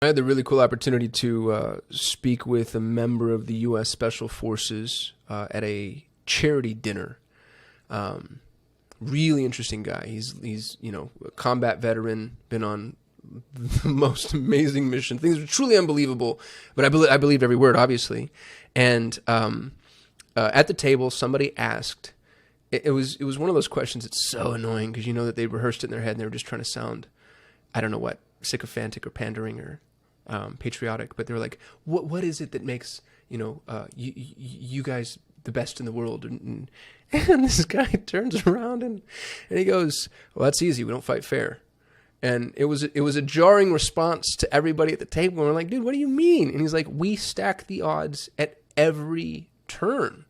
I had the really cool opportunity to speak with a member of the U.S. Special Forces at a charity dinner. Really interesting guy. He's a combat veteran, been on the most amazing mission. Things are truly unbelievable, but I believed every word, obviously. And at the table, somebody asked. It was one of those questions that's so annoying because you know that they rehearsed it in their head and they were just trying to sound, I don't know what, sycophantic or pandering or patriotic, but they were like, what is it that makes you guys the best in the world? And this guy turns around and he goes, well, that's easy. We don't fight fair. And it was a jarring response to everybody at the table. And we're like, dude, what do you mean? And he's like, we stack the odds at every turn.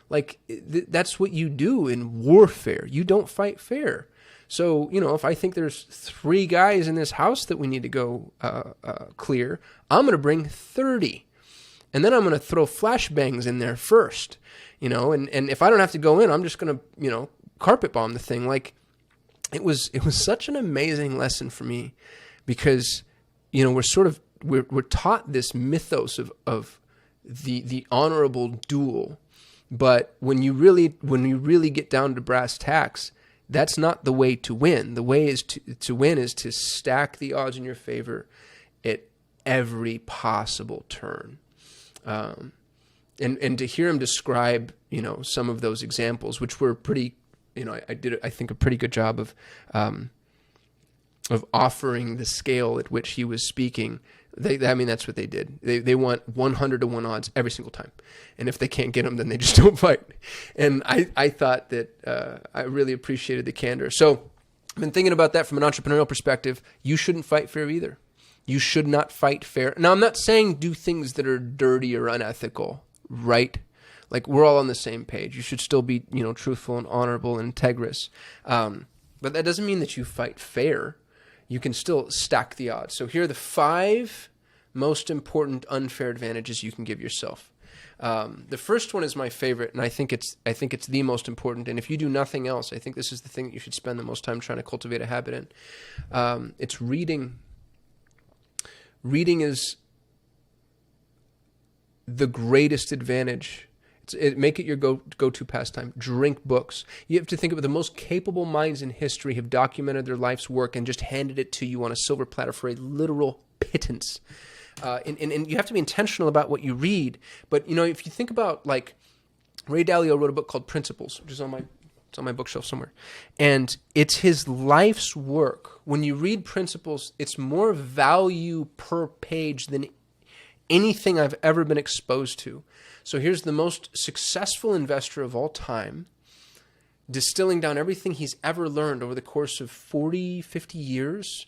Like, that's what you do in warfare. You don't fight fair. So, if I think there's 3 guys in this house that we need to go clear, I'm going to bring 30. And then I'm going to throw flashbangs in there first, and if I don't have to go in, I'm just going to, carpet bomb the thing. Like, it was such an amazing lesson for me because, we're taught this mythos of the honorable duel. But when you really get down to brass tacks, that's not the way to win. The way is to win is to stack the odds in your favor at every possible turn. And to hear him describe, some of those examples, which were pretty, I did, I think, a pretty good job of offering the scale at which he was speaking. That's what they did. They want 100 to 1 odds every single time. And if they can't get them, then they just don't fight. And I thought that I really appreciated the candor. So I've been thinking about that from an entrepreneurial perspective. You shouldn't fight fair either. You should not fight fair. Now, I'm not saying do things that are dirty or unethical, right? Like, we're all on the same page. You should still be, truthful and honorable and integrous. But that doesn't mean that you fight fair. You can still stack the odds. So here are the 5 most important unfair advantages you can give yourself. The first one is my favorite, and I think it's the most important. And if you do nothing else, I think this is the thing that you should spend the most time trying to cultivate a habit in. It's reading. Reading is the greatest advantage. Make it your go-to pastime. Drink books. You have to think about the most capable minds in history have documented their life's work and just handed it to you on a silver platter for a literal pittance. And you have to be intentional about what you read. But, if you think about, like, Ray Dalio wrote a book called Principles, which is on my bookshelf somewhere. And it's his life's work. When you read Principles, it's more value per page than anything I've ever been exposed to. So here's the most successful investor of all time, distilling down everything he's ever learned over the course of 40, 50 years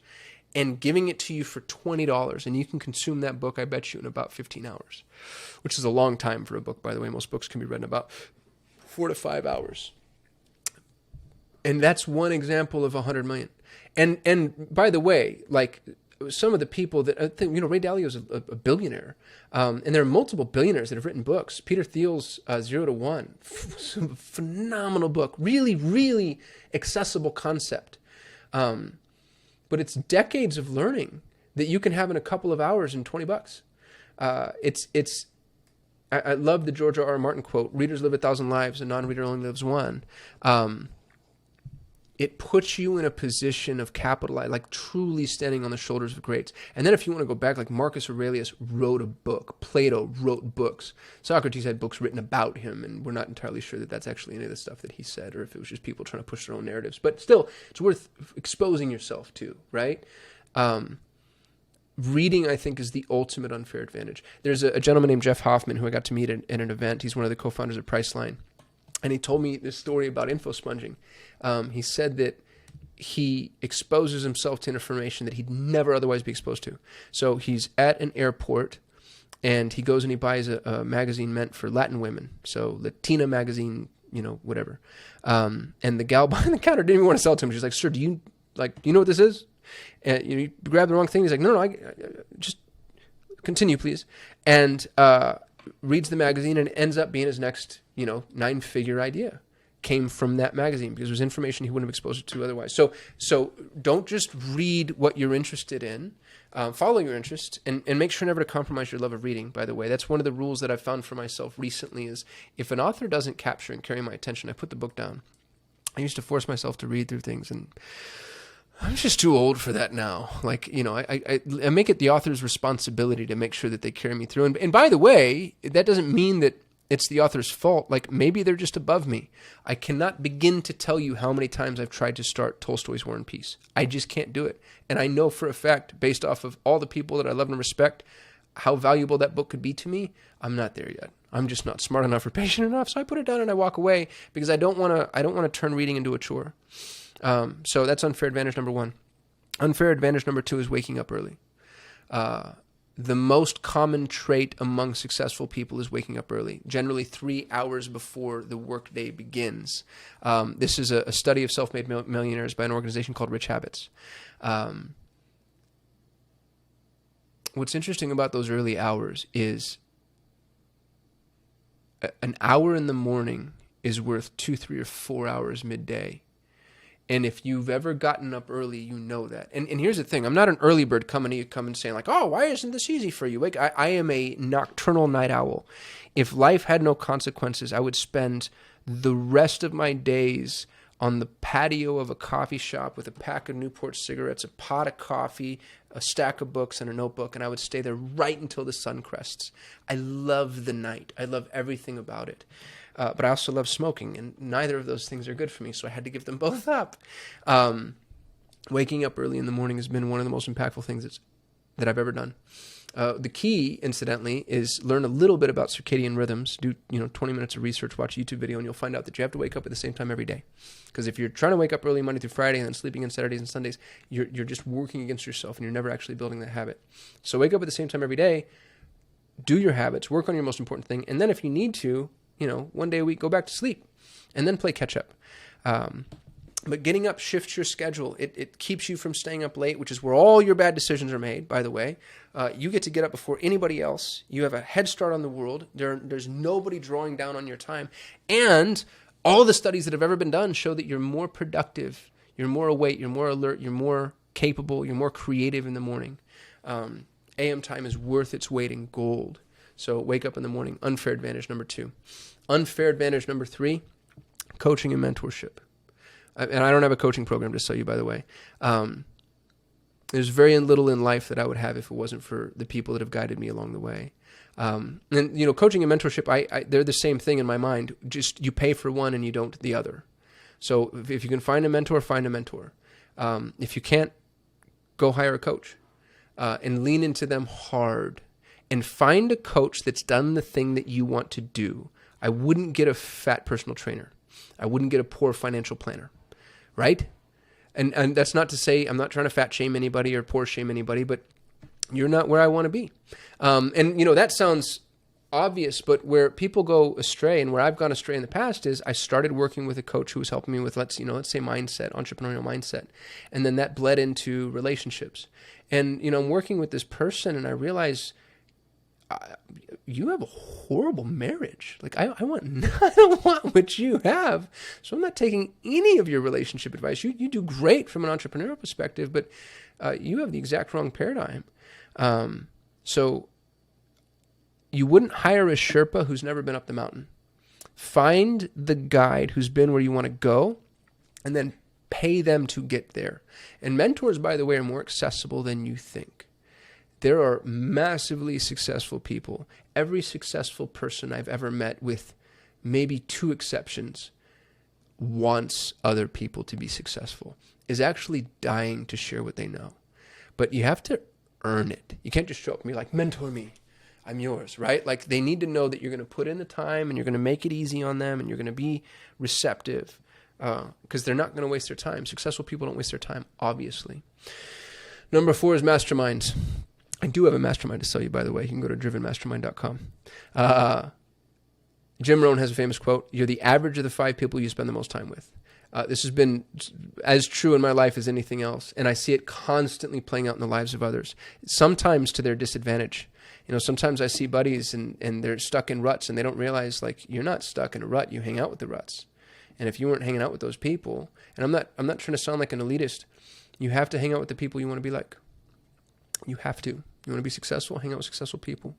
and giving it to you for $20. And you can consume that book, I bet you, in about 15 hours, which is a long time for a book, by the way. Most books can be read in about 4 to 5 hours. And that's one example of 100 million. And by the way, like, some of the people that I think, Ray Dalio is a billionaire. And there are multiple billionaires that have written books. Peter Thiel's 0 to 1, phenomenal book, really, really accessible concept. But it's decades of learning that you can have in a couple of hours and $20. I love the George R. Martin quote, "Readers live 1,000 lives, a non-reader only lives one." It puts you in a position of capitalize, like truly standing on the shoulders of greats. And then if you want to go back, like Marcus Aurelius wrote a book. Plato wrote books. Socrates had books written about him, and we're not entirely sure that that's actually any of the stuff that he said or if it was just people trying to push their own narratives. But still, it's worth exposing yourself to, right? Reading, I think, is the ultimate unfair advantage. There's a gentleman named Jeff Hoffman who I got to meet at an event. He's one of the co-founders of Priceline. And he told me this story about info sponging. He said that he exposes himself to information that he'd never otherwise be exposed to. So he's at an airport, and he goes and he buys a magazine meant for Latin women. So Latina magazine, whatever. And the gal behind the counter didn't even want to sell it to him. She's like, "Sir, do you know what this is?" And you grab the wrong thing. He's like, "No, I just continue, please." And reads the magazine, and it ends up being his next 9-figure idea came from that magazine because it was information he wouldn't have exposed to otherwise. So don't just read what you're interested in. Follow your interest and make sure never to compromise your love of reading, by the way. That's one of the rules that I've found for myself recently is if an author doesn't capture and carry my attention, I put the book down. I used to force myself to read through things, and I'm just too old for that now. Like, I make it the author's responsibility to make sure that they carry me through. And by the way, that doesn't mean that it's the author's fault. Like, maybe they're just above me. I cannot begin to tell you how many times I've tried to start Tolstoy's War and Peace. I just can't do it. And I know for a fact, based off of all the people that I love and respect, how valuable that book could be to me. I'm not there yet. I'm just not smart enough or patient enough. So I put it down and I walk away because I don't want to turn reading into a chore. So that's unfair advantage number 1. Unfair advantage number 2 is waking up early. The most common trait among successful people is waking up early, generally 3 hours before the workday begins. This is a study of self-made millionaires by an organization called Rich Habits. What's interesting about those early hours is an hour in the morning is worth 2, 3, or 4 hours midday. And if you've ever gotten up early, you know that. And here's the thing. I'm not an early bird coming and saying like, oh, why isn't this easy for you? I am a nocturnal night owl. If life had no consequences, I would spend the rest of my days on the patio of a coffee shop with a pack of Newport cigarettes, a pot of coffee, a stack of books, and a notebook, and I would stay there right until the sun crests. I love the night. I love everything about it. But I also love smoking, and neither of those things are good for me, so I had to give them both up. Waking up early in the morning has been one of the most impactful things that I've ever done. The key, incidentally, is learn a little bit about circadian rhythms. Do 20 minutes of research, watch a YouTube video, and you'll find out that you have to wake up at the same time every day. Because if you're trying to wake up early Monday through Friday and then sleeping in Saturdays and Sundays, you're just working against yourself, and you're never actually building that habit. So wake up at the same time every day, do your habits, work on your most important thing, and then if you need to, one day a week, go back to sleep, and then play catch up. But getting up shifts your schedule. It keeps you from staying up late, which is where all your bad decisions are made, by the way. You get to get up before anybody else. You have a head start on the world. There's nobody drawing down on your time. And all the studies that have ever been done show that you're more productive, you're more awake, you're more alert, you're more capable, you're more creative in the morning. AM time is worth its weight in gold. So wake up in the morning. Unfair advantage number 2. Unfair advantage number 3, coaching and mentorship. And I don't have a coaching program, just so you, by the way. There's very little in life that I would have if it wasn't for the people that have guided me along the way. And coaching and mentorship, they're the same thing in my mind. Just you pay for one and you don't the other. So if you can find a mentor, find a mentor. If you can't, go hire a coach and lean into them hard. And find a coach that's done the thing that you want to do. I wouldn't get a fat personal trainer. I wouldn't get a poor financial planner, right? And that's not to say I'm not trying to fat shame anybody or poor shame anybody, but you're not where I want to be. That sounds obvious, but where people go astray and where I've gone astray in the past is I started working with a coach who was helping me with, let's say mindset, entrepreneurial mindset. And then that bled into relationships. And, I'm working with this person and I realize you have a horrible marriage. Like I don't want what you have. So I'm not taking any of your relationship advice. You do great from an entrepreneurial perspective, but you have the exact wrong paradigm. So you wouldn't hire a Sherpa who's never been up the mountain. Find the guide who's been where you want to go, and then pay them to get there. And mentors, by the way, are more accessible than you think. There are massively successful people. Every successful person I've ever met, with maybe 2 exceptions, wants other people to be successful, is actually dying to share what they know. But you have to earn it. You can't just show up and be like, mentor me, I'm yours, right? Like they need to know that you're going to put in the time and you're going to make it easy on them and you're going to be receptive because they're not going to waste their time. Successful people don't waste their time, obviously. Number 4 is masterminds. I do have a mastermind to sell you, by the way. You can go to drivenmastermind.com. Jim Rohn has a famous quote, you're the average of the 5 people you spend the most time with. This has been as true in my life as anything else, and I see it constantly playing out in the lives of others, sometimes to their disadvantage. Sometimes I see buddies and they're stuck in ruts, and they don't realize, like, you're not stuck in a rut, you hang out with the ruts. And if you weren't hanging out with those people, and I'm not trying to sound like an elitist, you have to hang out with the people you want to be like. You have to. You want to be successful? Hang out with successful people.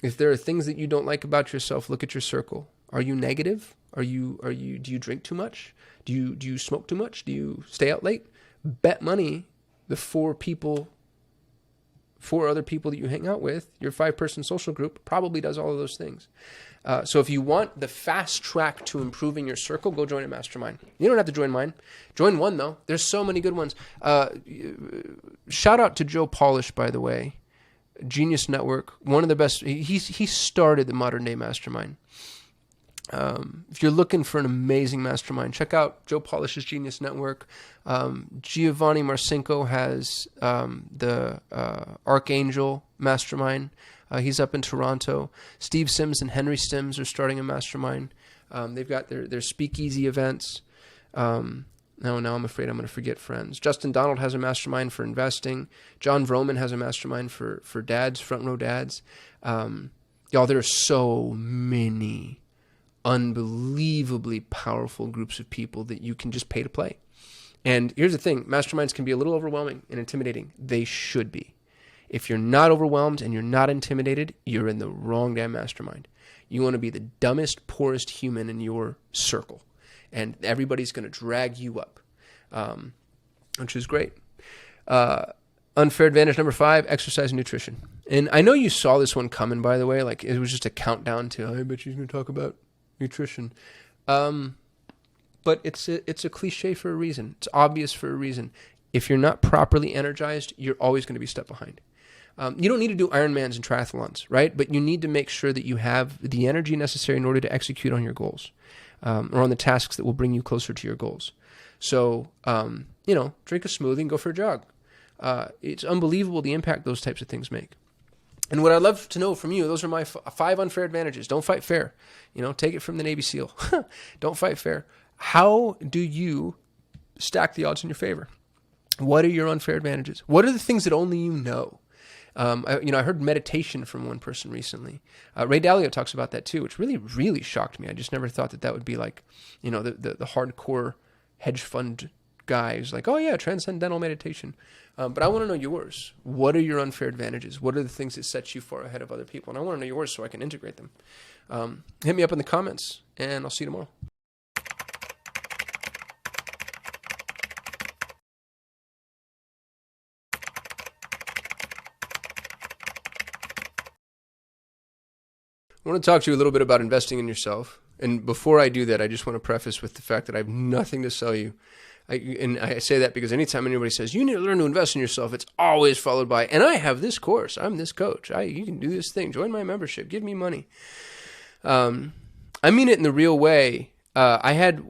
If there are things that you don't like about yourself, look at your circle. Are you negative? Do you drink too much? Do you smoke too much? Do you stay out late? Bet money the four other people that you hang out with, your 5-person social group, probably does all of those things. So if you want the fast track to improving your circle, go join a mastermind. You don't have to join mine. Join one, though. There's so many good ones. Shout out to Joe Polish, by the way. Genius Network, one of the best. He started the modern day mastermind. If you're looking for an amazing mastermind, check out Joe Polish's Genius Network. Giovanni Marcinko has the Archangel Mastermind. He's up in Toronto. Steve Sims and Henry Sims are starting a mastermind. They've got their speakeasy events. Now I'm afraid I'm going to forget friends. Justin Donald has a mastermind for investing. John Vroman has a mastermind for dads, front row dads. Y'all, there are so many unbelievably powerful groups of people that you can just pay to play. And here's the thing, masterminds can be a little overwhelming and intimidating. They should be. If you're not overwhelmed and you're not intimidated, you're in the wrong damn mastermind. You want to be the dumbest, poorest human in your circle. And everybody's going to drag you up, which is great. Unfair advantage number 5, exercise and nutrition. And I know you saw this one coming, by the way. Like, it was just a countdown to, I bet she's going to talk about nutrition. But it's a cliche for a reason. It's obvious for a reason. If you're not properly energized, you're always going to be a step behind. You don't need to do Ironmans and triathlons, right? But you need to make sure that you have the energy necessary in order to execute on your goals, or on the tasks that will bring you closer to your goals. So, drink a smoothie and go for a jog. It's unbelievable the impact those types of things make. And what I'd love to know from you, those are my 5 unfair advantages. Don't fight fair. Take it from the Navy SEAL. Don't fight fair. How do you stack the odds in your favor? What are your unfair advantages? What are the things that only you know? I heard meditation from one person recently. Ray Dalio talks about that too, which really, really shocked me. I just never thought that would be like, the hardcore hedge fund guy who's like, oh yeah, transcendental meditation. But I want to know yours. What are your unfair advantages? What are the things that set you far ahead of other people? And I want to know yours so I can integrate them. Hit me up in the comments, and I'll see you tomorrow. I want to talk to you a little bit about investing in yourself. And before I do that, I just want to preface with the fact that I have nothing to sell you. I say that because anytime anybody says, you need to learn to invest in yourself, it's always followed by, and I have this course. I'm this coach. You can do this thing. Join my membership. Give me money. I mean it in the real way. I had